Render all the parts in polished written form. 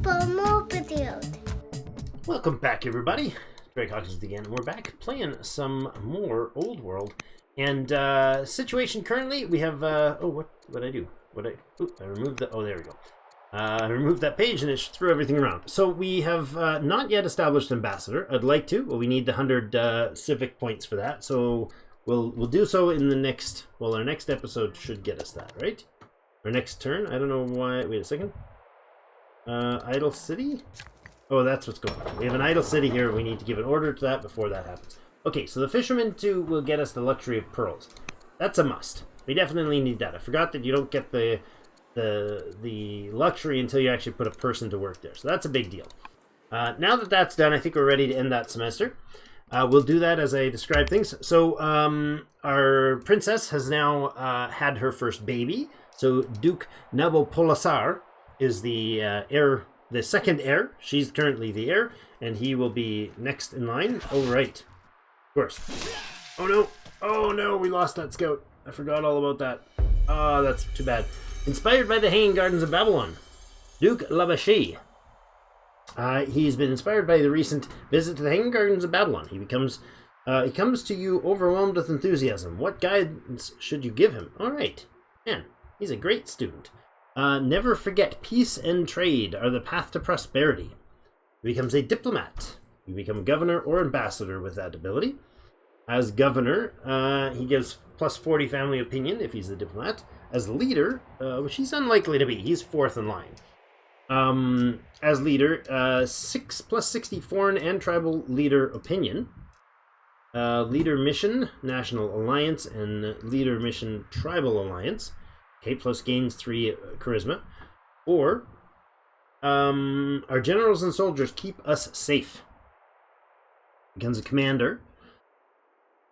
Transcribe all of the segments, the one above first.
for more videos. Welcome back, everybody. Greg Hawkins again. We're back playing some more Old World. And situation currently, we have what did I do? I removed the there we go. I removed that page and it threw everything around. So we have not yet established ambassador. I'd like to, but we need the 100 civic points for that. So we'll do so in the next. Well, our next episode should get us that, right? Our next turn. I don't know why. Wait a second. Idle city. Oh, that's what's going on. We have an idle city here. We need to give an order to that before that happens. Okay, so the fisherman too will get us the luxury of pearls. That's a must. We definitely need that. I forgot that you don't get the luxury until you actually put a person to work there. So that's a big deal. Now that that's done, I think we're ready to end that semester. We'll do that as I describe things. So our princess has now had her first baby. So Duke Nabopolassar is the heir, the second heir. She's currently the heir, and he will be next in line. Oh, right. Of course. Oh no, we lost that scout. I forgot all about that. Ah, that's too bad. Inspired by the Hanging Gardens of Babylon, Duke Lavashi. He's been inspired by the recent visit to the Hanging Gardens of Babylon. He comes to you overwhelmed with enthusiasm. What guidance should you give him? All right. Man, he's a great student. Never forget, peace and trade are the path to prosperity. He becomes a diplomat. You become governor or ambassador with that ability. As governor, he gives plus 40 family opinion if he's a diplomat. As leader, which he's unlikely to be, he's fourth in line. As leader, 6 plus 60 foreign and tribal leader opinion. Leader mission, national alliance, and leader mission, tribal alliance. Okay, plus gains 3 charisma. Or, our generals and soldiers keep us safe. Becomes a commander.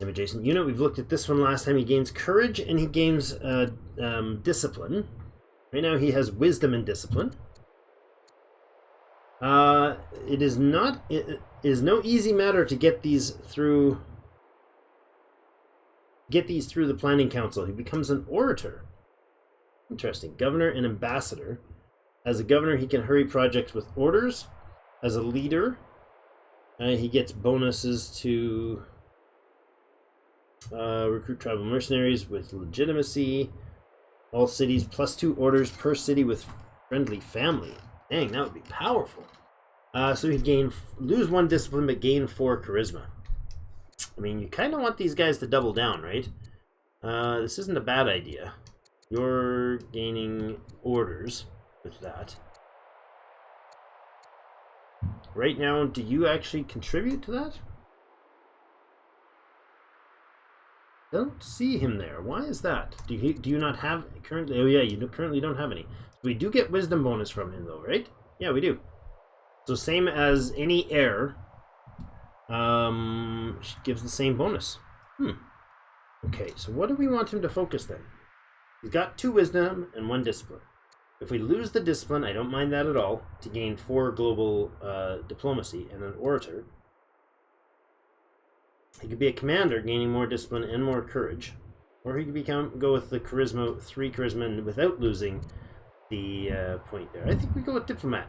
Same adjacent unit. We've looked at this one last time. He gains courage and he gains discipline. Right now he has wisdom and discipline. It is no easy matter to get these through the planning council. He becomes an orator. Interesting. Governor and ambassador. As a governor, he can hurry projects with orders. As a leader, he gets bonuses to recruit tribal mercenaries with legitimacy. All cities plus 2 orders per city with friendly family. Dang, that would be powerful. So he'd lose 1 discipline but gain 4 charisma. I mean, you kind of want these guys to double down, right? This isn't a bad idea. You're gaining orders with that. Right now, do you actually contribute to that? Don't see him there. Why is that? Do you not have currently? Oh yeah, you currently don't have any. We do get wisdom bonus from him though, right? Yeah, we do. So same as any heir, gives the same bonus. Okay, so what do we want him to focus then? He's got 2 wisdom and 1 discipline. If we lose the discipline, I don't mind that at all, to gain 4 global diplomacy and an orator. He could be a commander, gaining more discipline and more courage. Or he could go with the charisma, 3 charisma, and without losing the point there. I think we go with diplomat.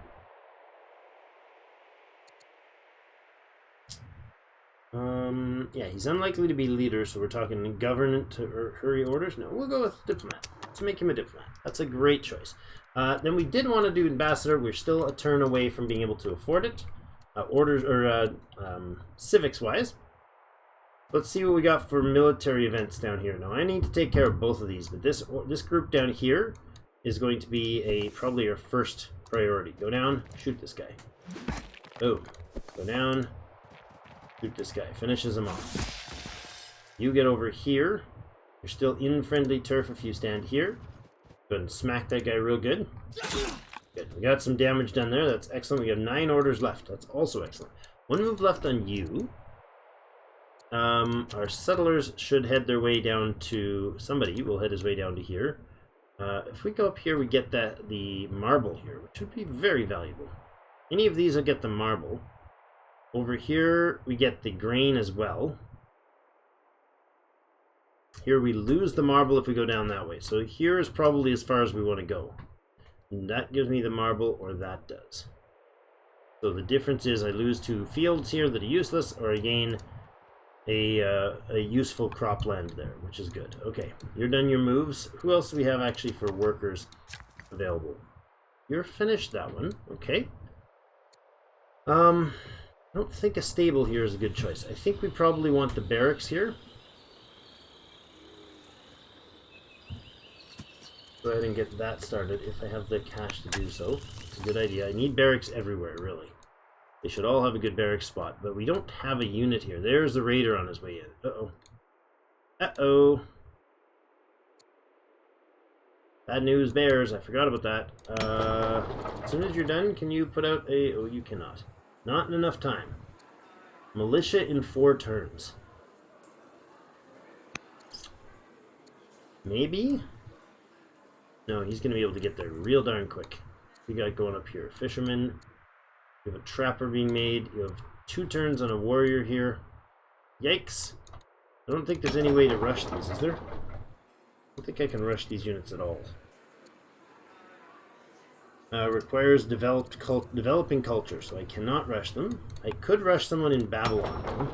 Yeah, he's unlikely to be leader, so we're talking government or hurry orders. No, we'll go with diplomat. Let's make him a diplomat. That's a great choice. Then we did want to do ambassador. We're still a turn away from being able to afford it. Orders or civics wise. Let's see what we got for military events down here. Now I need to take care of both of these, but this group down here is going to be probably our first priority. Go down, shoot this guy. Boom. Go down, shoot this guy. Finishes him off. You get over here. You're still in friendly turf if you stand here. Go ahead and smack that guy real good. Good. We got some damage done there. That's excellent. We have 9 orders left. That's also excellent. 1 move left on you. Our settlers should head their way down to... Somebody will head his way down to here. If we go up here, we get the marble here, which would be very valuable. Any of these will get the marble. Over here, we get the grain as well. Here we lose the marble if we go down that way. So here is probably as far as we want to go. And that gives me the marble, or that does. So the difference is I lose 2 fields here that are useless, or I gain a useful cropland there, which is good. Okay, you're done your moves. Who else do we have actually for workers available? You're finished that one. Okay. I don't think a stable here is a good choice. I think we probably want the barracks here. Go ahead and get that started if I have the cash to do so. It's a good idea. I need barracks everywhere, really. They should all have a good barracks spot, but we don't have a unit here. There's the raider on his way in. Uh-oh. Uh-oh. Bad news, bears. I forgot about that. As soon as you're done, can you put out a... Oh, you cannot. Not in enough time. Militia in 4 turns. Maybe? No, he's going to be able to get there real darn quick. We got going up here. Fisherman. You have a trapper being made. You have 2 turns on a warrior here. Yikes. I don't think there's any way to rush these, is there? I don't think I can rush these units at all. Requires developing culture, so I cannot rush them. I could rush someone in Babylon, though.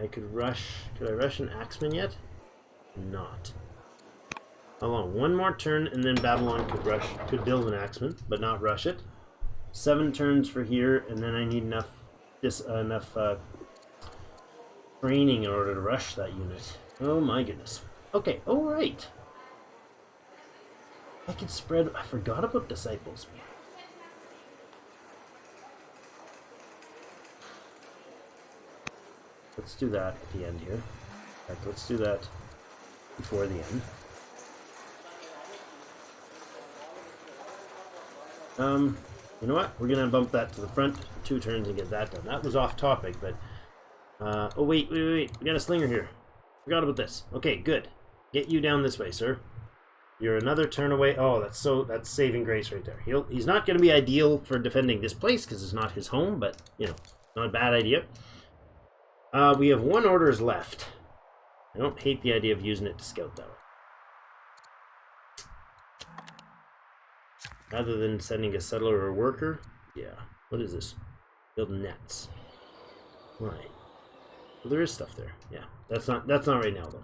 I could rush... Could I rush an axeman yet? Not. How long? 1 more turn, and then Babylon could build an axeman, but not rush it. 7 turns for here, and then I need enough training in order to rush that unit. Oh my goodness. Okay, alright. I could spread... I forgot about disciples. Let's do that at the end here. In fact, let's do that before the end. You know what? We're gonna bump that to the front 2 turns and get that done. That was off topic, but... oh, wait. We got a slinger here. Forgot about this. Okay, good. Get you down this way, sir. You're another turn away. Oh, that's saving grace right there. He's not going to be ideal for defending this place because it's not his home, but, you know, not a bad idea. We have 1 orders left. I don't hate the idea of using it to scout that way. Rather than sending a settler or a worker. Yeah. What is this? Build nets. Why? Well, there is stuff there. Yeah. That's not right now, though.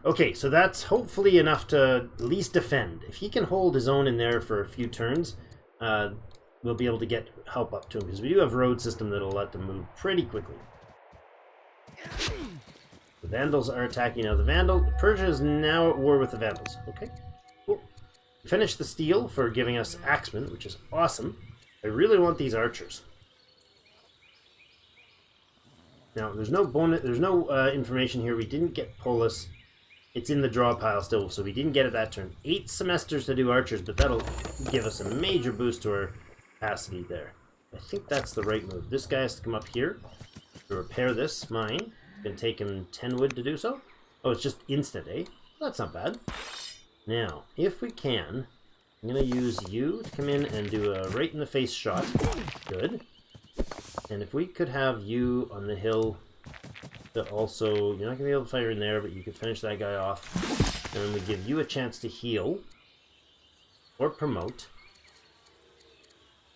Okay, so that's hopefully enough to at least defend. If he can hold his own in there for a few turns, we'll be able to get help up to him, because we do have a road system that'll let them move pretty quickly. The Vandals are attacking now. Persia is now at war with the Vandals. Okay, cool. Finish the steel for giving us axemen, which is awesome. I really want these archers. Now, there's no bonus. There's no information here. We didn't get Polis. It's in the draw pile still, so we didn't get it that turn. 8 semesters to do archers, but that'll give us a major boost to our capacity there. I think that's the right move. This guy has to come up here to repair this mine. It's going to take him 10 wood to do so. Oh, it's just instant, eh? That's not bad. Now, if we can, I'm going to use you to come in and do a right-in-the-face shot. Good. And if we could have you on the hill... that also, you're not going to be able to fire in there, but you could finish that guy off. And we give you a chance to heal. Or promote.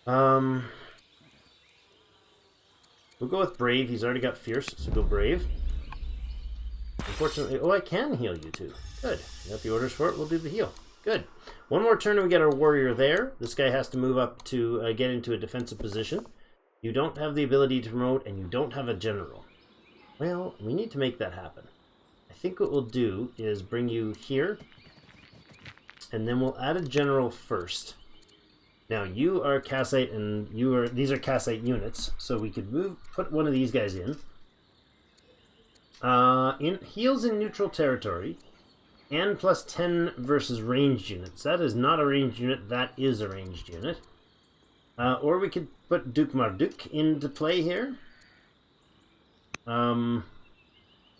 We'll go with Brave. He's already got Fierce, so go Brave. Unfortunately, oh, I can heal you too. Good. You got the orders for it, we'll do the heal. Good. 1 more turn and we get our warrior there. This guy has to move up to get into a defensive position. You don't have the ability to promote, and you don't have a general. Well, we need to make that happen. I think what we'll do is bring you here, and then we'll add a general first. Now, you are Kassite, and these are Kassite units, so we could put one of these guys in. Heals in neutral territory, and plus 10 versus ranged units. That is not a ranged unit, that is a ranged unit. Or we could put Duke Marduk into play here.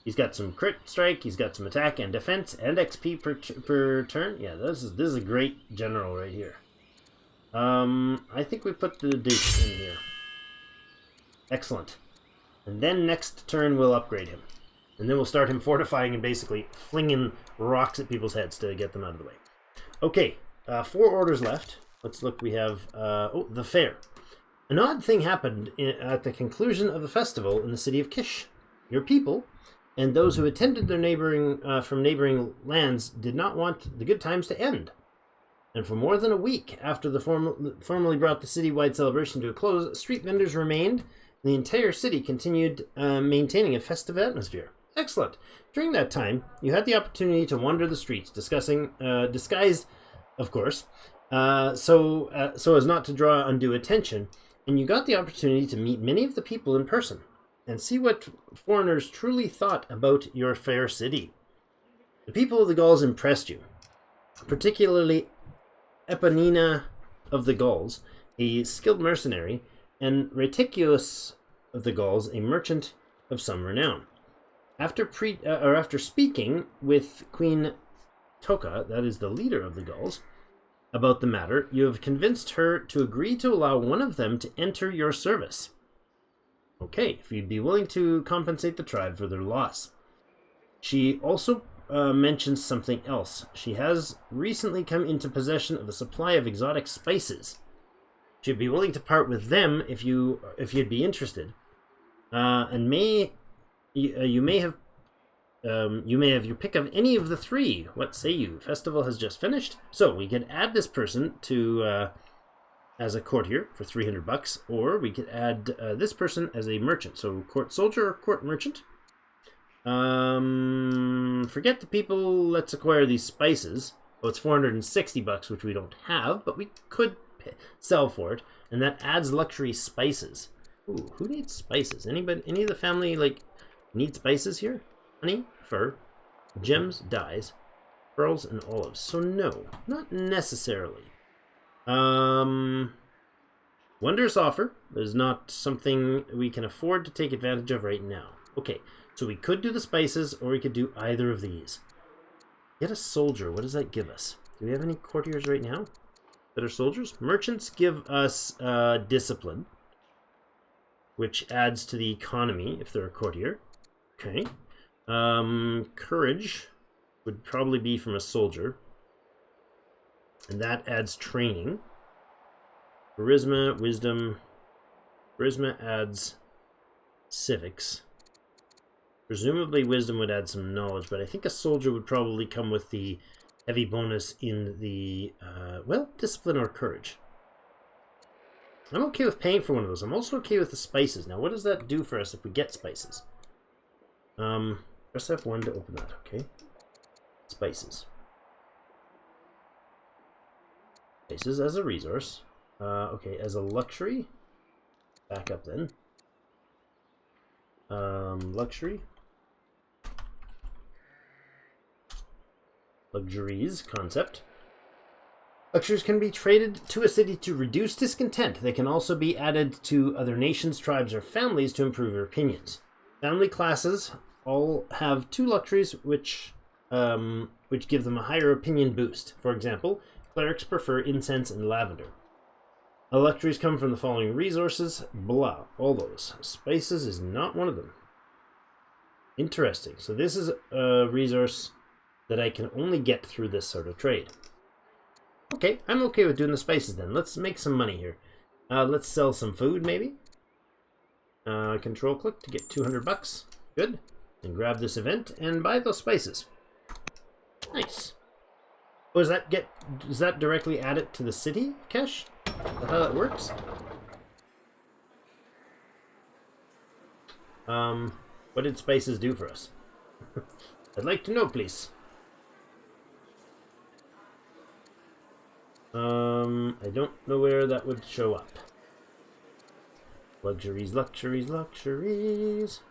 He's got some crit strike, he's got some attack and defense and XP per turn. Yeah, this is a great general right here. I think we put the Duke in here. Excellent. And then next turn we'll upgrade him. And then we'll start him fortifying and basically flinging rocks at people's heads to get them out of the way. Okay, 4 orders left. Let's look. We have oh, the fair. An odd thing happened at the conclusion of the festival in the city of Kish. Your people and those who attended their from neighboring lands did not want the good times to end. And for more than a week after the formally brought the citywide celebration to a close, street vendors remained, and the entire city continued maintaining a festive atmosphere. Excellent. During that time, you had the opportunity to wander the streets, disguised, of course, so as not to draw undue attention, and you got the opportunity to meet many of the people in person and see what foreigners truly thought about your fair city. The people of the Gauls impressed you, particularly Eponina of the Gauls, a skilled mercenary, and Reticulus of the Gauls, a merchant of some renown. After speaking with Queen Toka, that is the leader of the Gauls, about the matter, you have convinced her to agree to allow one of them to enter your service. Okay, if you'd be willing to compensate the tribe for their loss. She also mentions something else. She has recently come into possession of a supply of exotic spices. She'd be willing to part with them if you'd be interested, and you may have your pick of any of the three. What say you? Festival has just finished, so we could add this person to as a courtier for $300, or we could add this person as a merchant. So court soldier or court merchant. Forget the people. Let's acquire these spices. Oh, it's $460, which we don't have, but we could sell for it, and that adds luxury spices. Ooh, who needs spices? Anybody? Any of the family need spices here? Honey, fur, gems, dyes, pearls, and olives. So no, not necessarily. Wondrous offer is not something we can afford to take advantage of right now. Okay. So we could do the spices, or we could do either of these. Get a soldier. What does that give us? Do we have any courtiers right now that are soldiers? Merchants give us discipline, which adds to the economy if they're a courtier. Okay. Courage would probably be from a soldier, and that adds training. Charisma, wisdom. Charisma adds civics. Presumably wisdom would add some knowledge, but I think a soldier would probably come with the heavy bonus in the, discipline or courage. I'm okay with paying for one of those. I'm also okay with the spices. Now, what does that do for us if we get spices? Press F1 to open that, okay? Spices. Spices as a resource. Okay, as a luxury. Back up then. Luxury. Luxuries concept. Luxuries can be traded to a city to reduce discontent. They can also be added to other nations, tribes, or families to improve their opinions. Family classes all have 2 luxuries which give them a higher opinion boost. For example, clerics prefer incense and lavender. The luxuries come from the following resources. Blah. All those. Spices is not one of them. Interesting. So this is a resource that I can only get through this sort of trade. Okay, I'm okay with doing the spices then. Let's make some money here. Let's sell some food maybe. Control click to get $200. Good. And grab this event and buy those spices. Nice. Oh, does that directly add it to the city, Kesh? Is that how that works? What did spices do for us? I'd like to know, please. I don't know where that would show up. Luxuries, luxuries, luxuries.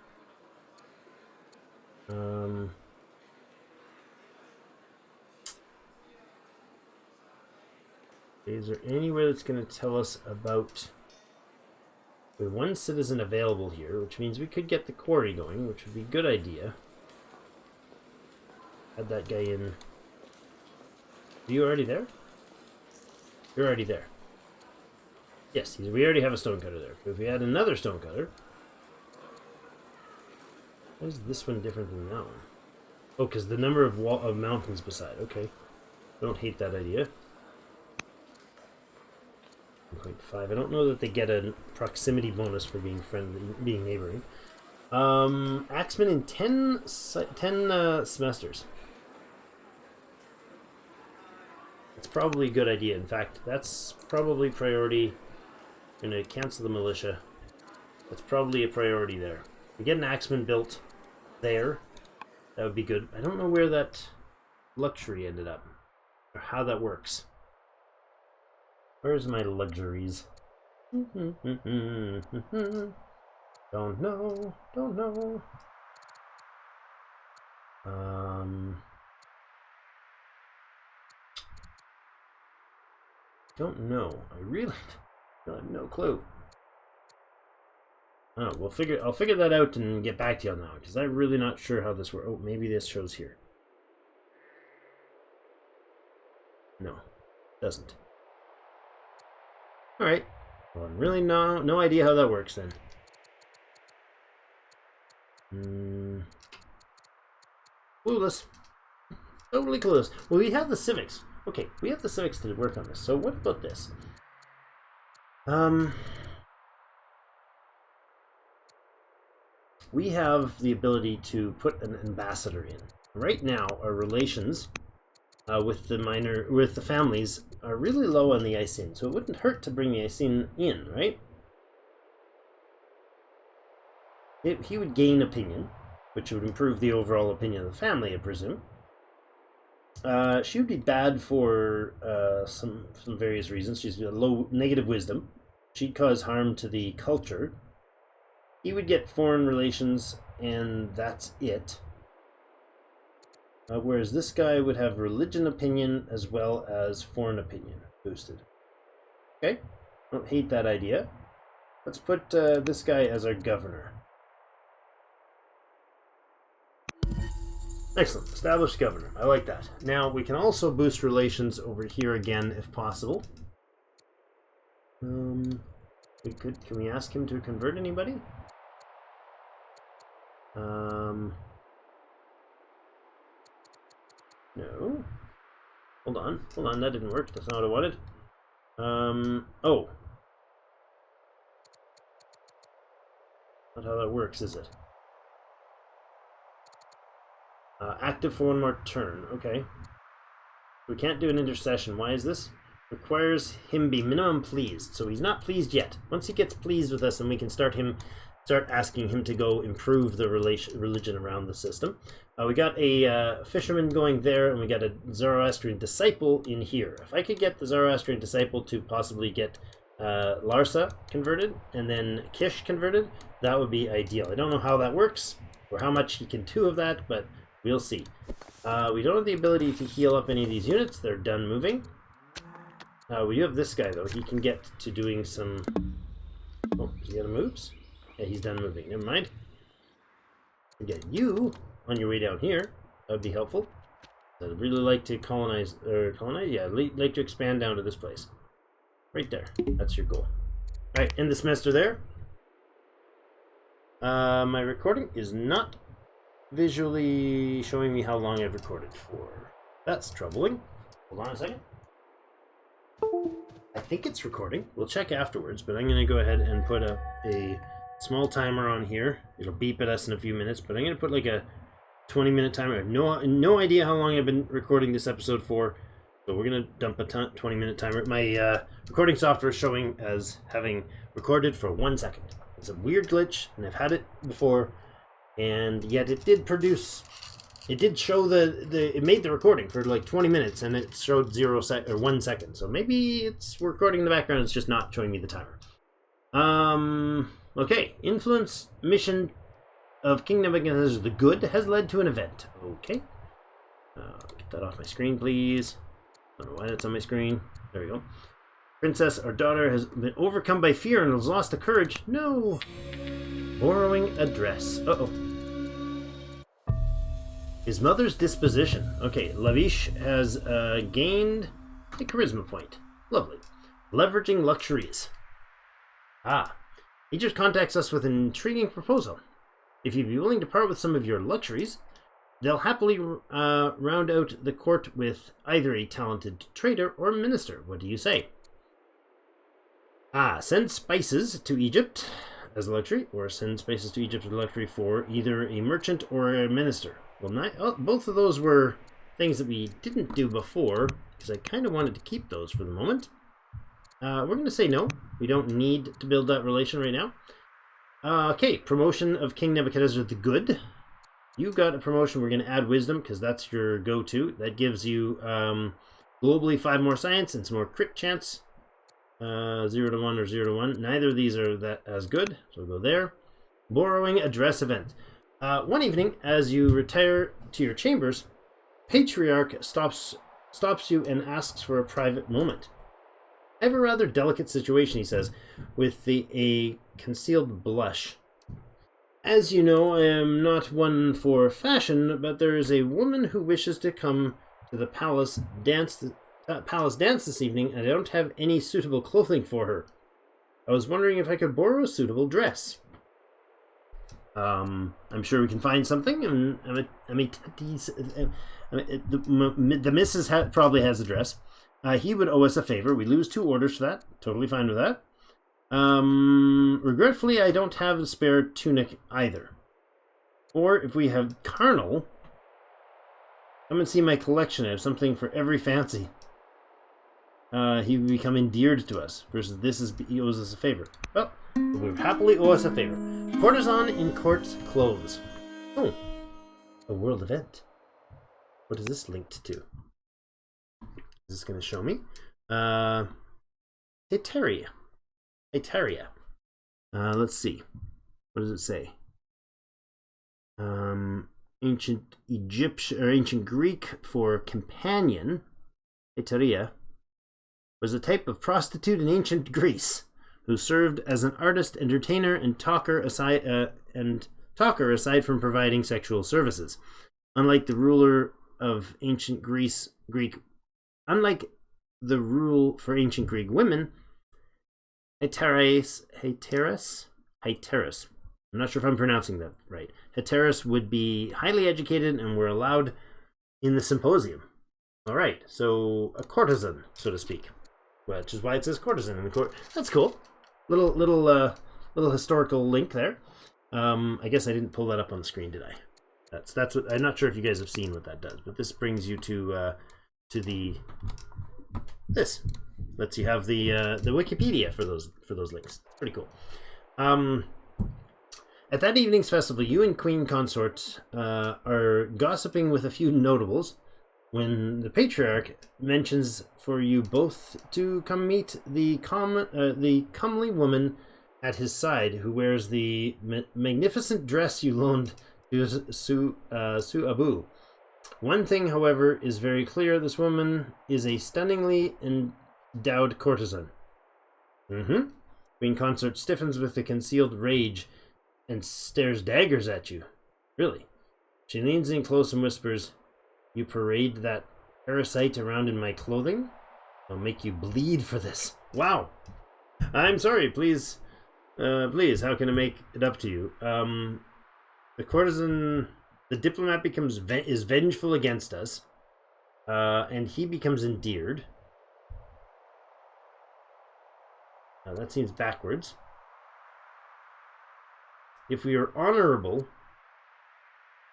Is there anywhere that's going to tell us about... We have 1 citizen available here, which means we could get the quarry going, which would be a good idea. Add that guy in. Are you already there? You're already there. Yes, we already have a stonecutter there. But if we add another stonecutter... Why is this one different than that one? Oh, because the number of mountains beside. Okay. Don't hate that idea. 0.5. I don't know that they get a proximity bonus for being friendly, being neighboring. Axemen in 10 semesters. It's probably a good idea. In fact, that's probably priority. I'm going to cancel the militia. That's probably a priority there. We get an axeman built there. That would be good. I don't know where that luxury ended up, or how that works. Where's my luxuries? Don't know. Don't know. Don't know. I really have no clue. Oh, I'll figure that out and get back to you on that one, because I'm really not sure how this works. Oh, maybe this shows here. No, doesn't. All right. Well, I'm really no idea how that works then. Clueless. Totally clueless. Well, we have the civics. Okay, we have the civics to work on this. So what about this? We have the ability to put an ambassador in. Right now, our relations with the families are really low on the Icene, so it wouldn't hurt to bring the Icene in, right? He would gain opinion, which would improve the overall opinion of the family, I presume. She would be bad for some various reasons. She's got low negative wisdom. She'd cause harm to the culture. He would get foreign relations, and that's it. Whereas this guy would have religion opinion as well as foreign opinion boosted. Okay, don't hate that idea. Let's put this guy as our governor. Excellent, established governor. I like that. Now we can also boost relations over here again if possible. Can we ask him to convert anybody? No. Hold on, that didn't work. That's not what I wanted. Oh. Not how that works, is it? Active for one more turn. Okay. We can't do an intercession. Why is this? Requires him be minimum pleased. So he's not pleased yet. Once he gets pleased with us, then we can start asking him to go improve the religion around the system. We got a fisherman going there, and we got a Zoroastrian disciple in here. If I could get the Zoroastrian disciple to possibly get Larsa converted and then Kish converted, that would be ideal. I don't know how that works or how much he can do of that, but we'll see. We don't have the ability to heal up any of these units. They're done moving. We do have this guy, though. He can get to doing some... Oh, is he out of moves? Yeah, he's done moving. Never mind. We get you on your way down here. That would be helpful. I'd really like to colonize. Yeah, I'd like to expand down to this place. Right there. That's your goal. Alright, end the semester there. My recording is not visually showing me how long I've recorded for. That's troubling. Hold on a second. I think it's recording. We'll check afterwards, but I'm going to go ahead and put a small timer on here. It'll beep at us in a few minutes, but I'm going to put like a 20-minute timer. I have no idea how long I've been recording this episode for, so we're going to dump a 20-minute timer. My recording software is showing as having recorded for 1 second. It's a weird glitch, and I've had it before, and yet it did produce... It did show it made the recording for like 20 minutes, and it showed 1 second. So maybe it's recording in the background. It's just not showing me the timer. Okay. Influence mission of King Nebuchadnezzar the Good has led to an event. Okay. Get that off my screen, please. I don't know why that's on my screen. There we go. Princess, our daughter, has been overcome by fear and has lost the courage. No. Borrowing a dress. Uh-oh. His mother's disposition. Okay, Lavish has gained a charisma point. Lovely. Leveraging luxuries. Egypt contacts us with an intriguing proposal. If you'd be willing to part with some of your luxuries, they'll happily round out the court with either a talented trader or minister. What do you say? Send spices to Egypt as a luxury, or send spices to Egypt as a luxury for either a merchant or a minister. Well, both of those were things that we didn't do before, because I kind of wanted to keep those for the moment. We're going to say no. We don't need to build that relation right now. Okay, promotion of King Nebuchadnezzar the Good. You've got a promotion. We're going to add wisdom, because that's your go-to. That gives you globally 5 more science and some more crit chance. 0 to 1 or 0 to 1. Neither of these are that as good, so we'll go there. Borrowing a dress event. One evening, as you retire to your chambers, Patriarch stops you and asks for a private moment. I have a rather delicate situation, he says, with a concealed blush. As you know, I am not one for fashion, but there is a woman who wishes to come to the palace dance this evening, and I don't have any suitable clothing for her. I was wondering if I could borrow a suitable dress. I'm sure we can find something. The missus probably has a dress. He would owe us a favor. We lose 2 orders for that. Totally fine with that. Regretfully, I don't have a spare tunic either. Or if we have carnal, come and see my collection. I have something for every fancy. He would become endeared to us. Versus he owes us a favor. Well, he would happily owe us a favor. Courtesan in court clothes. Oh, a world event. What is this linked to? Is this going to show me? Heteria. Let's see. What does it say? Ancient Egyptian or ancient Greek for companion. Heteria was a type of prostitute in ancient Greece who served as an artist, entertainer, and talker aside from providing sexual services. Unlike the rule for ancient Greek women, Heteris. I'm not sure if I'm pronouncing that right. Heteris would be highly educated and were allowed in the symposium. All right, so a courtesan, so to speak, which is why it says courtesan in the court. That's cool. Little historical link there. I guess I didn't pull that up on the screen, did I? That's what I'm not sure if you guys have seen what that does, but this brings you to this. Lets you have the Wikipedia for those links. Pretty cool. At that evening's festival, you and Queen Consort are gossiping with a few notables when the Patriarch mentions for you both to come meet the comely woman at his side who wears the magnificent dress you loaned to Su Abu. One thing, however, is very clear. This woman is a stunningly endowed courtesan. Queen Consort stiffens with a concealed rage and stares daggers at you. Really? She leans in close and whispers, "You parade that parasite around in my clothing? I'll make you bleed for this." Wow. I'm sorry, please, how can I make it up to you? The courtesan, the diplomat is vengeful against us, and he becomes endeared. That seems backwards. If we are honorable,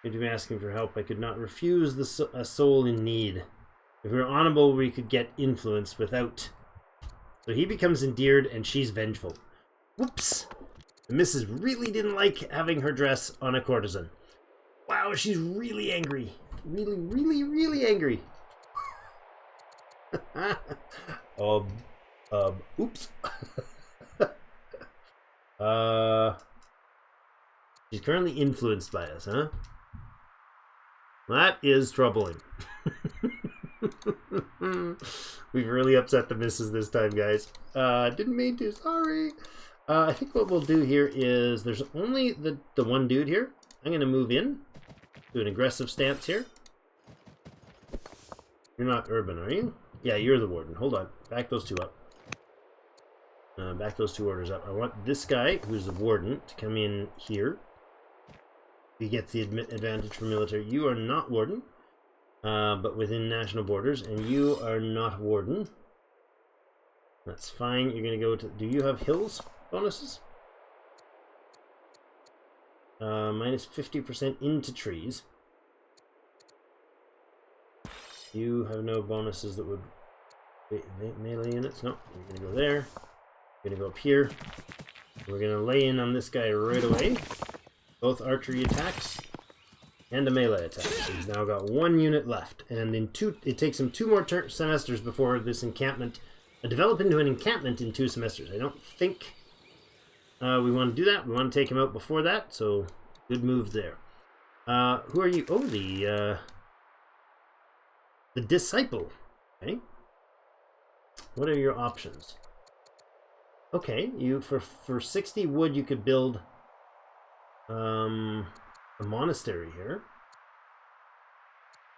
if you're asking for help, I could not refuse a soul in need. If we were honorable, we could get influence without. So he becomes endeared, and she's vengeful. Whoops! The missus really didn't like having her dress on a courtesan. Wow, she's really angry. Really, really, really angry. Oops. She's currently influenced by us, huh? That is troubling. We've really upset the missus this time, guys. Didn't mean to, sorry. I think what we'll do here is there's only the one dude here. I'm going to move in. Do an aggressive stance here. You're not urban, are you? Yeah, you're the warden. Hold on. Back those two up. Back those 2 orders up. I want this guy, who's the warden, to come in here. He gets the advantage for military. You are not warden, but within national borders, and you are not warden. That's fine. You're going to go to... Do you have hills bonuses? Minus 50% into trees. You have no bonuses that would... Melee units? No. You're going to go there. You're going to go up here. We're going to lay in on this guy right away. Both archery attacks and a melee attack. So he's now got 1 unit left. And in it takes him 2 more semesters before this encampment... develop into an encampment in 2 semesters. I don't think we want to do that. We want to take him out before that, so good move there. Who are you? Oh, the disciple. Okay. What are your options? Okay, you for 60 wood you could build a monastery here.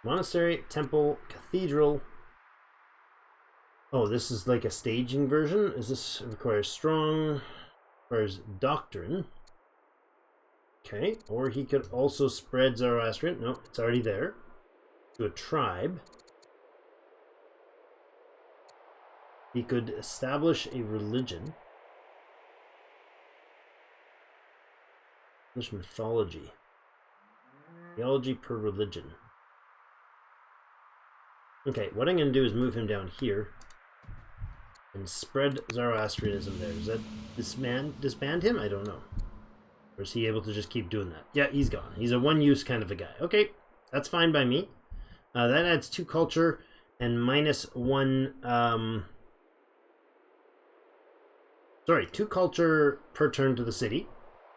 Monastery, temple, cathedral. Oh, this is like a staging version. Is this requires strong, requires doctrine. Okay, or he could also spread Zoroastrian. No, it's already there. To a tribe. He could establish a religion. English mythology. Theology per religion. Okay, what I'm going to do is move him down here. And spread Zoroastrianism there. Does that disband him? I don't know. Or is he able to just keep doing that? Yeah, he's gone. He's a one-use kind of a guy. Okay, that's fine by me. That adds 2 culture and minus 1... 2 culture per turn to the city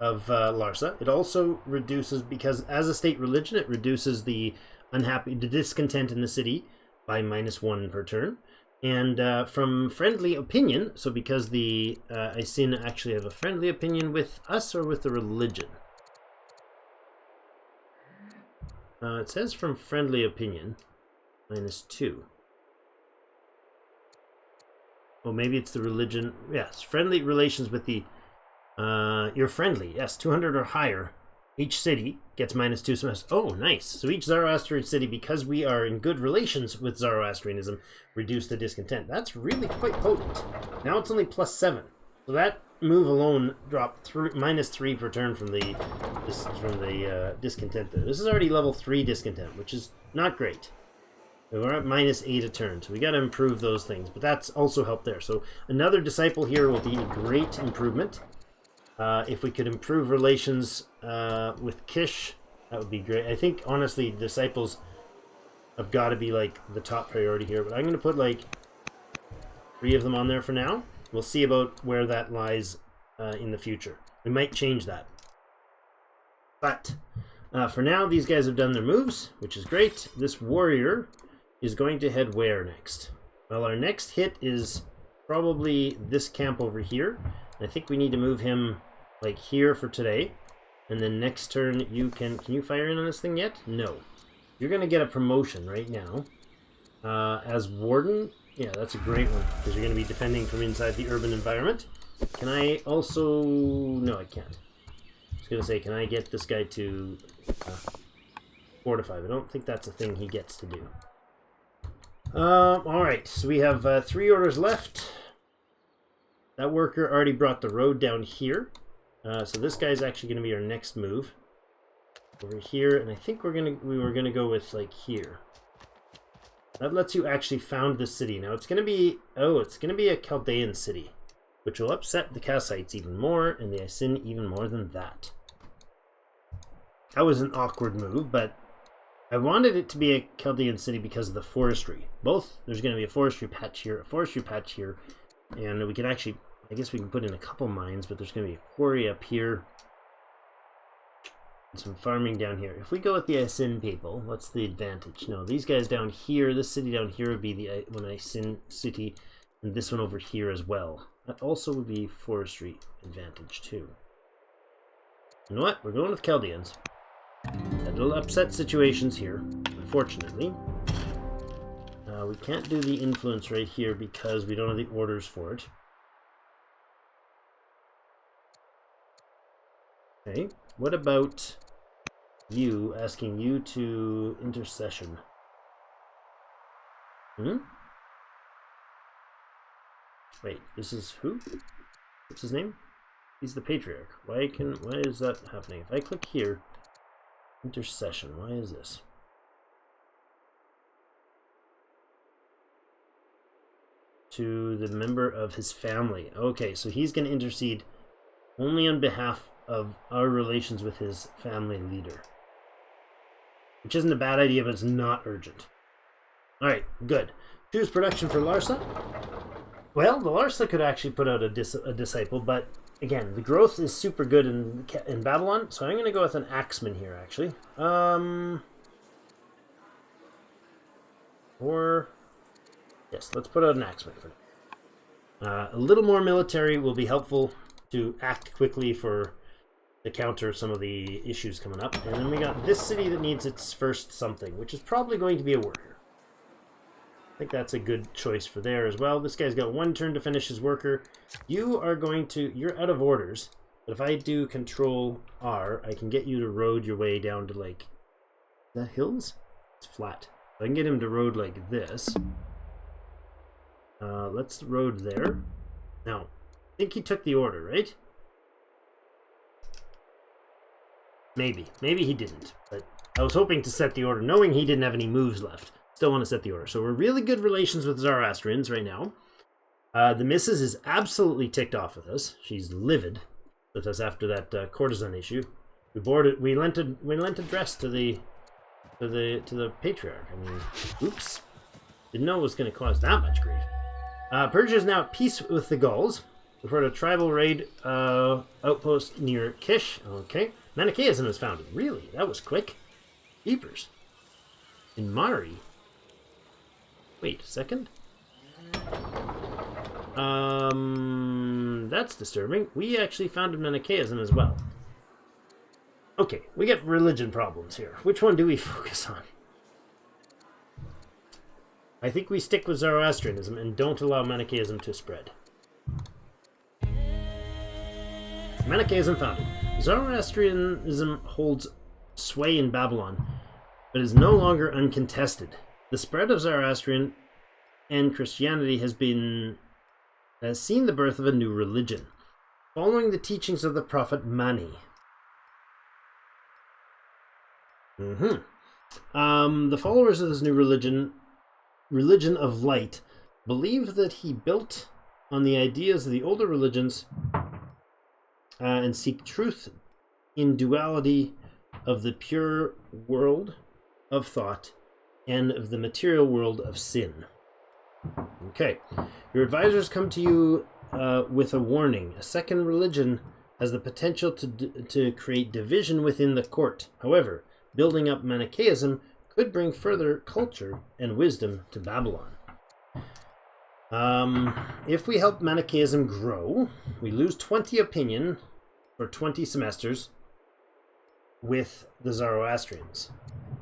of Larsa. It also reduces, because as a state religion, it reduces the discontent in the city by minus 1 per turn. And from friendly opinion, so because the Isin actually have a friendly opinion with us or with the religion? It says from friendly opinion, minus 2. Oh, maybe it's the religion. Yes, friendly relations with the... you're friendly. Yes, 200 or higher. Each city gets minus 2 semesters. Oh, nice. So each Zoroastrian city, because we are in good relations with Zoroastrianism, reduce the discontent. That's really quite potent. Now it's only plus 7. So that move alone dropped minus 3 per turn from the discontent there. This is already level 3 discontent, which is not great. We're at minus 8 a turn, so we got to improve those things. But that's also helped there. So another disciple here will be a great improvement. If we could improve relations with Kish, that would be great. I think, honestly, disciples have got to be, like, the top priority here. But I'm going to put, like, 3 of them on there for now. We'll see about where that lies in the future. We might change that. But for now, these guys have done their moves, which is great. This warrior is going to head where next? Well, our next hit is probably this camp over here. I think we need to move him... like here for today, and then next turn you can you fire in on this thing yet? No. You're gonna get a promotion right now as warden. Yeah, that's a great one because you're gonna be defending from inside the urban environment. Can I also... no, I can't. I was gonna say, can I get this guy to fortify? I don't think that's a thing he gets to do. All right, so we have 3 orders left. That worker already brought the road down here. So this guy's actually going to be our next move over here, and I think we were gonna go with like here. That lets you actually found this city. Now it's gonna be a Chaldean city, which will upset the Kassites even more, and the Isin even more than that. That was an awkward move, but I wanted it to be a Chaldean city because of the forestry. There's going to be a forestry patch here, and we can actually, I guess we can put in a couple mines, but there's going to be a quarry up here, and some farming down here. If we go with the Isin people, what's the advantage? No, these guys down here, this city down here would be the Isin city, and this one over here as well. That also would be forestry advantage too. You know what? We're going with Chaldeans. It'll upset situations here, unfortunately. We can't do the influence right here because we don't have the orders for it. Okay, what about you, asking you to intercession? Wait, this is who? What's his name? He's the patriarch. Why is that happening? If I click here, intercession, why is this? To the member of his family. Okay, so he's going to intercede only on behalf of our relations with his family leader. Which isn't a bad idea, but it's not urgent. Alright, good. Choose production for Larsa. Well, the Larsa could actually put out a disciple, but again, the growth is super good in Babylon, so I'm going to go with an axeman here, actually. Or... yes, let's put out an axeman for now. A little more military will be helpful to act quickly to counter some of the issues coming up. And then we got this city that needs its first something, which is probably going to be a worker. I think that's a good choice for there as well. This guy's got 1 turn to finish his worker. You're out of orders, but if I do Control R, I can get you to road your way down to, like, the hills? It's flat. I can get him to road like this. Let's road there. Now, I think he took the order, right? Maybe. Maybe he didn't. But I was hoping to set the order, knowing he didn't have any moves left. Still want to set the order. So we're really good relations with Zoroastrians right now. The missus is absolutely ticked off with us. She's livid with us after that courtesan issue. We lent a dress to the patriarch. I mean, oops. Didn't know it was going to cause that much grief. Persia is now at peace with the Gauls. We've heard a tribal raid outpost near Kish. Okay. Manichaeism is founded. Really? That was quick. Jeepers. In Mari. Wait a second. That's disturbing. We actually founded Manichaeism as well. Okay, we get religion problems here. Which one do we focus on? I think we stick with Zoroastrianism and don't allow Manichaeism to spread. Manichaeism founded. Zoroastrianism holds sway in Babylon, but is no longer uncontested. The spread of Zoroastrian and Christianity has seen the birth of a new religion, following the teachings of the prophet Mani. The followers of this new religion of light, believe that he built on the ideas of the older religions and seek truth in duality of the pure world of thought and of the material world of sin. Okay. Your advisors come to you with a warning. A second religion has the potential to create division within the court. However, building up Manichaeism could bring further culture and wisdom to Babylon. If we help Manichaeism grow, we lose 20 opinion for 20 semesters with the Zoroastrians.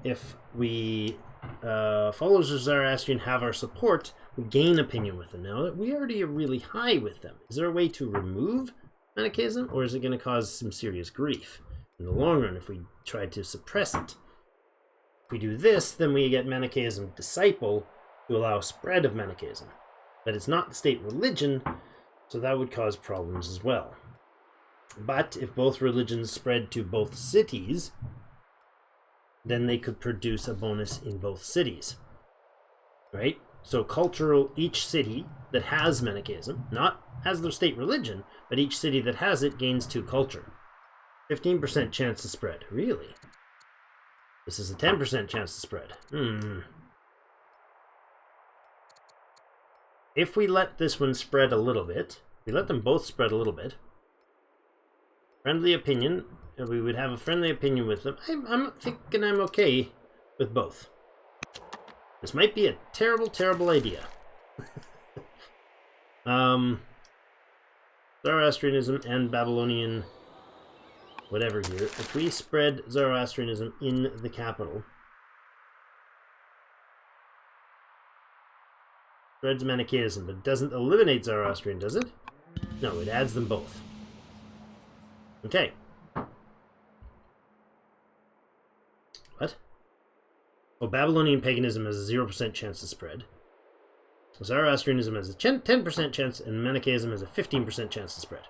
If we followers of Zoroastrian have our support, we gain opinion with them. Now, we already are really high with them. Is there a way to remove Manichaeism, or is it going to cause some serious grief in the long run if we try to suppress it? If we do this, then we get Manichaeism disciple to allow spread of Manichaeism. But it's not the state religion, so that would cause problems as well. But if both religions spread to both cities, then they could produce a bonus in both cities. Right? So cultural, each city that has Manichaeism, not as their state religion, but each city that has it gains 2 culture. 15% chance to spread. Really? This is a 10% chance to spread. If we let this one spread a little bit, we let them both spread a little bit, friendly opinion, we would have a friendly opinion with them. I'm thinking I'm okay with both. This might be a terrible, terrible idea. Zoroastrianism and Babylonian whatever here. If we spread Zoroastrianism in the capital, spreads Manichaeism, but doesn't eliminate Zoroastrian, does it? No, it adds them both. Okay. What? Oh, Babylonian paganism has a 0% chance to spread. Zoroastrianism has a 10% chance, and Manichaeism has a 15% chance to spread.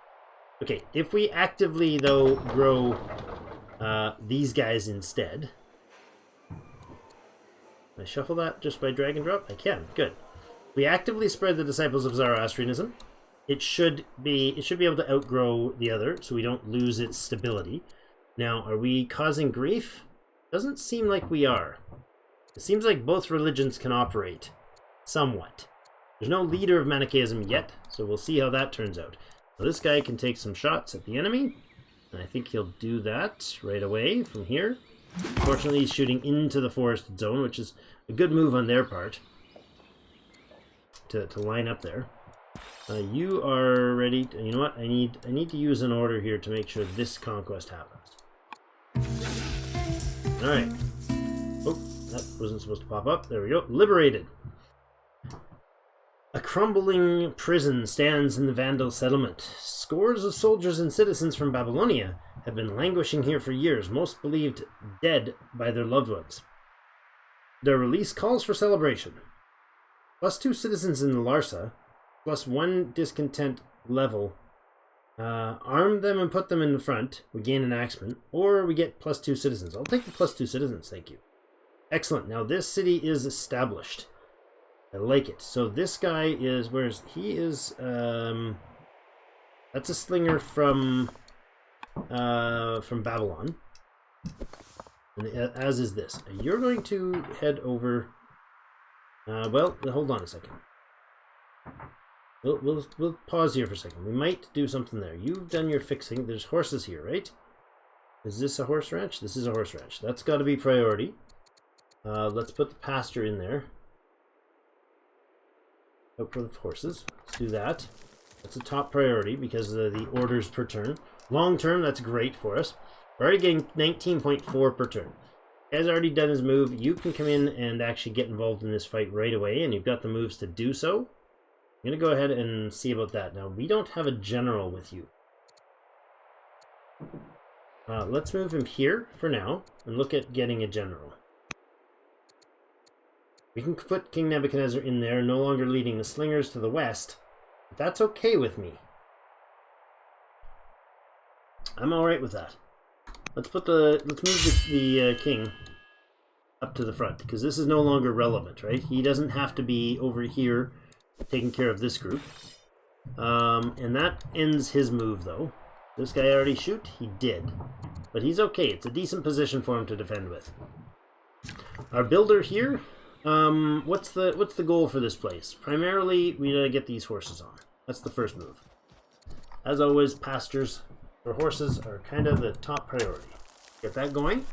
Okay, if we actively, though, grow these guys instead... Can I shuffle that just by drag and drop? I can. Good. We actively spread the disciples of Zoroastrianism. It should be able to outgrow the other, so we don't lose its stability. Now, are we causing grief? Doesn't seem like we are. It seems like both religions can operate somewhat. There's no leader of Manichaeism yet, so we'll see how that turns out. So this guy can take some shots at the enemy, and I think he'll do that right away from here. Fortunately, he's shooting into the forested zone, which is a good move on their part to line up there. You are ready. You know what? I need to use an order here to make sure this conquest happens. All right. Oh, that wasn't supposed to pop up. There we go. Liberated. A crumbling prison stands in the Vandal settlement. Scores of soldiers and citizens from Babylonia have been languishing here for years, most believed dead by their loved ones. Their release calls for celebration. +2 citizens in Larsa, +1 discontent level. Arm them and put them in the front. We gain an axeman, or we get +2 citizens. I'll take the +2 citizens, thank you. Excellent. Now this city is established. I like it. So this guy is, he is, that's a slinger from Babylon. And as is this. You're going to head over, well, hold on a second. We'll pause here for a second. We might do something there. You've done your fixing. There's horses here, right? Is this a horse ranch? This is a horse ranch. That's got to be priority. Let's put the pasture in there. Output of horses. Let's do that. That's a top priority because of the orders per turn. Long term, that's great for us. We're already getting 19.4 per turn. Guy's already done his move. You can come in and actually get involved in this fight right away, and you've got the moves to do so. I'm going to go ahead and see about that. Now, we don't have a general with you. Let's move him here for now and look at getting a general. We can put King Nebuchadnezzar in there, no longer leading the slingers to the west. But that's okay with me. I'm alright with that. Let's move the king up to the front, because this is no longer relevant, right? He doesn't have to be over here taking care of this group. And that ends his move, though. This guy already shoot? He did. But he's okay. It's a decent position for him to defend with. Our builder here, what's the goal for this place? Primarily, we gotta get these horses on. That's the first move. As always, pastures for horses are kind of the top priority. Get that going.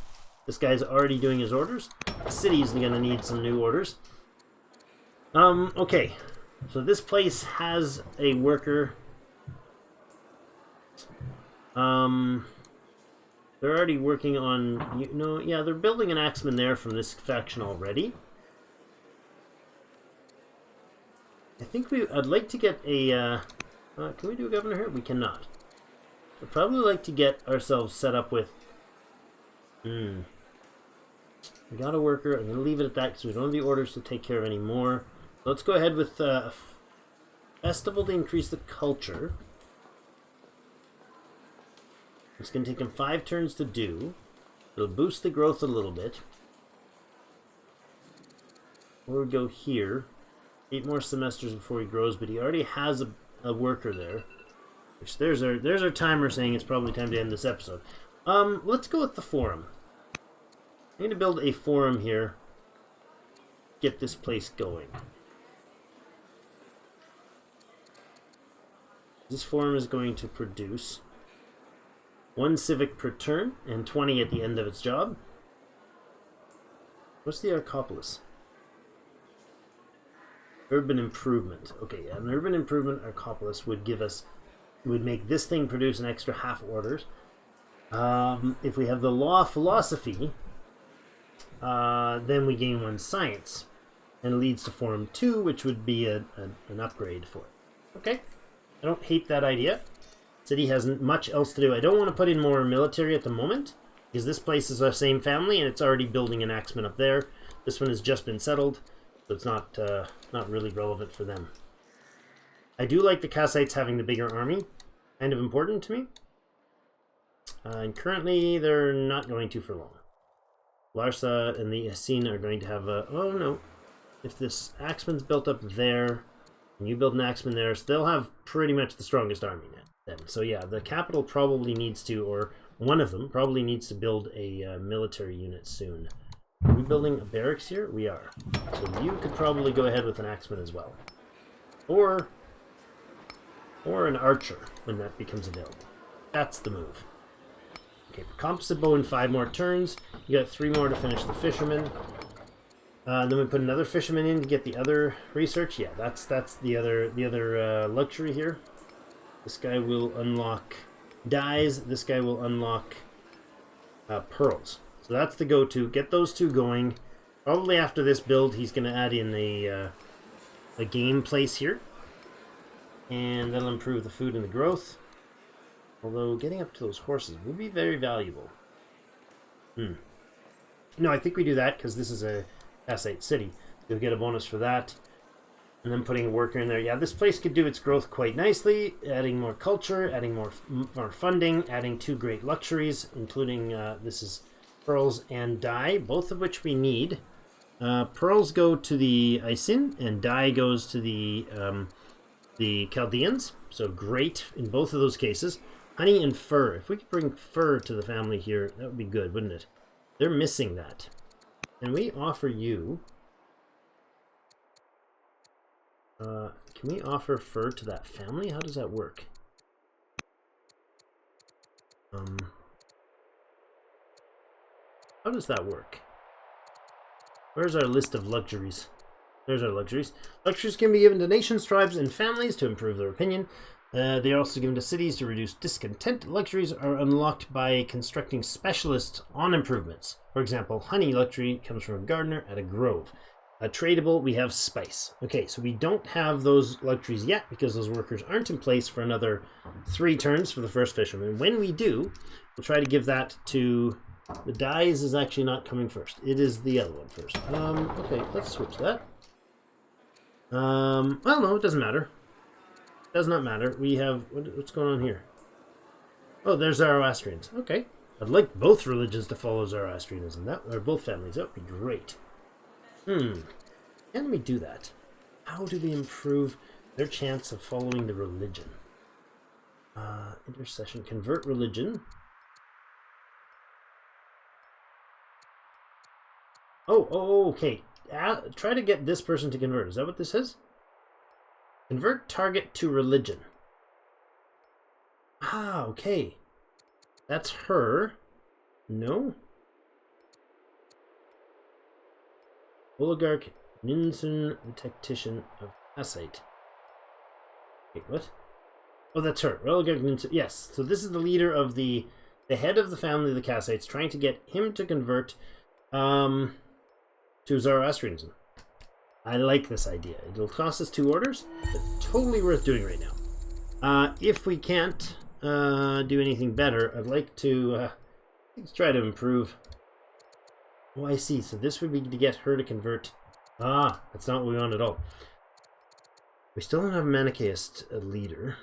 This guy's already doing his orders. The city's gonna need some new orders. Okay. So this place has a worker. They're already working on, yeah, they're building an axeman there from this faction already. I think I'd like to get a, can we do a governor here? We cannot. I'd probably like to get ourselves set up with, we got a worker. I'm going to leave it at that because we don't have the orders to take care of any more. Let's go ahead with a festival to increase the culture. It's going to take him 5 turns to do. It'll boost the growth a little bit. Or we go here. 8 more semesters before he grows, but he already has a worker there. Which there's our timer saying it's probably time to end this episode. Let's go with the forum. I'm going to build a forum here. Get this place going. This forum is going to produce 1 civic per turn and 20 at the end of its job. What's the Arcopolis? Urban improvement. Okay, yeah, an urban improvement Arcopolis would make this thing produce an extra half orders. If we have the law of philosophy, then we gain 1 science, and it leads to Forum 2, which would be an upgrade for it. Okay, I don't hate that idea. City hasn't much else to do. I don't want to put in more military at the moment, because this place is our same family, and it's already building an axeman up there. This one has just been settled. So it's not really relevant for them. I do like the Kassites having the bigger army. Kind of important to me. And currently, they're not going to for long. Larsa and the Essene are going to have a... Oh, no. If this Axeman's built up there, and you build an Axeman there, so they'll have pretty much the strongest army then. So yeah, the capital probably needs to, or one of them probably needs to build a military unit soon. Are we building a barracks here? We are. So you could probably go ahead with an Axeman as well. Or an archer when that becomes available. That's the move. Okay, composite bow in 5 more turns. You got 3 more to finish the fisherman. Then we put another fisherman in to get the other research. Yeah, that's the other luxury here. This guy will unlock dyes. This guy will unlock pearls. So that's the go-to. Get those 2 going. Probably after this build, he's going to add in a game place here. And that'll improve the food and the growth. Although getting up to those horses will be very valuable. No, I think we do that because this is a Kassite city. You'll get a bonus for that. And then putting a worker in there. Yeah, this place could do its growth quite nicely. Adding more culture, adding more funding, adding 2 great luxuries, including, this is pearls and dye, both of which we need. Pearls go to the Isin, and dye goes to the Chaldeans. So great in both of those cases. Honey and fur. If we could bring fur to the family here, that would be good, wouldn't it? They're missing that. Can we offer you... can we offer fur to that family? How does that work? How does that work? Where's our list of luxuries? There's our luxuries. Luxuries can be given to nations, tribes, and families to improve their opinion. They are also given to cities to reduce discontent. Luxuries are unlocked by constructing specialists on improvements. For example, honey luxury comes from a gardener at a grove. Tradable, we have spice. Okay, so we don't have those luxuries yet because those workers aren't in place for another 3 turns for the first fisherman. When we do, we'll try to give that to... The dyes is actually not coming first. It is the other one first. Okay, let's switch that. Well, no, it doesn't matter. It does not matter. We have... What's going on here? Oh, there's Zoroastrians. Okay. I'd like both religions to follow Zoroastrianism. Or both families. That would be great. Can we do that? How do we improve their chance of following the religion? Intercession. Convert religion. Oh, okay. Try to get this person to convert. Is that what this is? Convert target to religion. Okay. That's her. No? Oligarch Ninsun, the tactician of Kassite. Wait, what? Oh, that's her. Oligarch Ninsun. Yes. So this is the leader of the head of the family of the Kassites, trying to get him to convert to Zoroastrianism. I like this idea. It'll cost us 2 orders, but totally worth doing right now. If we can't do anything better, I'd like to let's try to improve. Oh, I see. So this would be to get her to convert. That's not what we want at all. We still don't have a Manichaeist leader.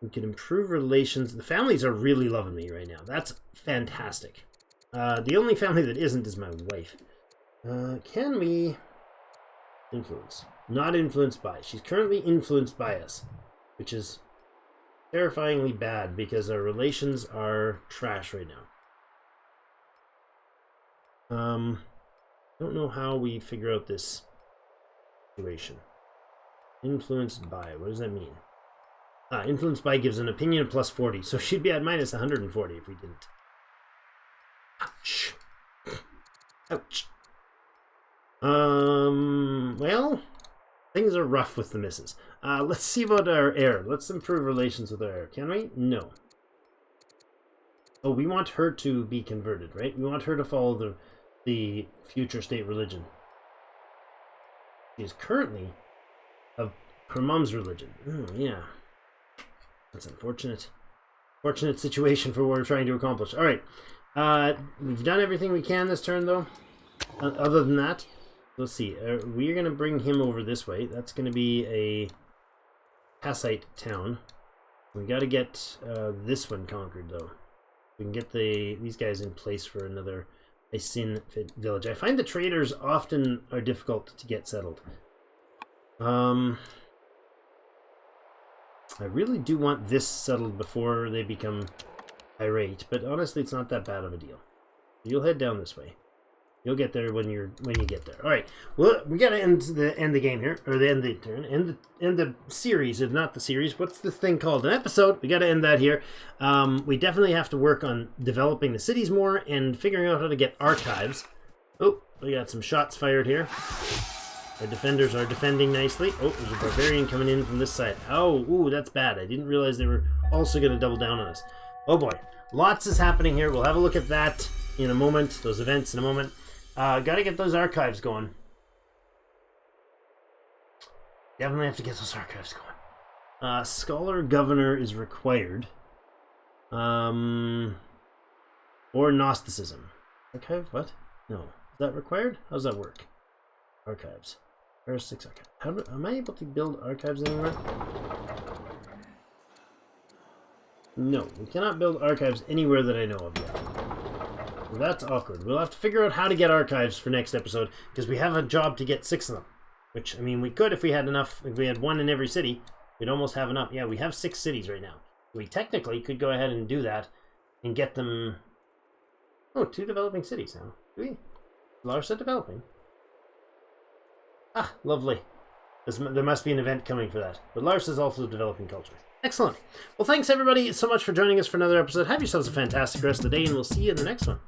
We could improve relations. The families are really loving me right now. That's fantastic. The only family that isn't is my wife. Can we influence? Not influenced by. She's currently influenced by us, which is terrifyingly bad because our relations are trash right now. Don't know how we figure out this situation. Influenced by. What does that mean? Influenced by gives an opinion of plus 40, so she'd be at minus 140 if we didn't. Ouch. Ouch. Well, things are rough with the missus. Let's see about our heir. Let's improve relations with our heir. Can we? No. Oh, we want her to be converted, right? We want her to follow the future state religion. She is currently of her mom's religion. Oh, yeah. That's unfortunate. Fortunate situation for what we're trying to accomplish. All right. We've done everything we can this turn, though. Other than that, let's see. We're going to bring him over this way. That's going to be a Kassite town. We got to get this one conquered, though. We can get these guys in place for another Isin village. I find the traders often are difficult to get settled. I really do want this settled before they become irate, but honestly, it's not that bad of a deal. You'll head down this way. You'll get there when you get there. All right. Well, we gotta end the game here, or end the turn, end the series, if not the series. What's the thing called? An episode. We gotta end that here. We definitely have to work on developing the cities more and figuring out how to get archives. Oh, we got some shots fired here. Our defenders are defending nicely. Oh, there's a barbarian coming in from this side. Oh, ooh, that's bad. I didn't realize they were also gonna double down on us. Oh boy, lots is happening here. We'll have a look at that in a moment. Those events in a moment. Gotta get those archives going. Definitely have to get those archives going. Scholar Governor is required. Or Gnosticism. Archive? What? No. Is that required? How does that work? Archives. There's 6 archives. Am I able to build archives anywhere? No, we cannot build archives anywhere that I know of yet. Well, that's awkward. We'll have to figure out how to get archives for next episode, because we have a job to get 6 of them. Which, I mean, we could if we had enough. If we had 1 in every city, we'd almost have enough. Yeah, we have 6 cities right now. We technically could go ahead and do that and get them... Oh, 2 developing cities now. Do we? Larsa developing. Ah, lovely. There must be an event coming for that. But Larsa is also developing culture. Excellent. Well, thanks everybody so much for joining us for another episode. Have yourselves a fantastic rest of the day, and we'll see you in the next one.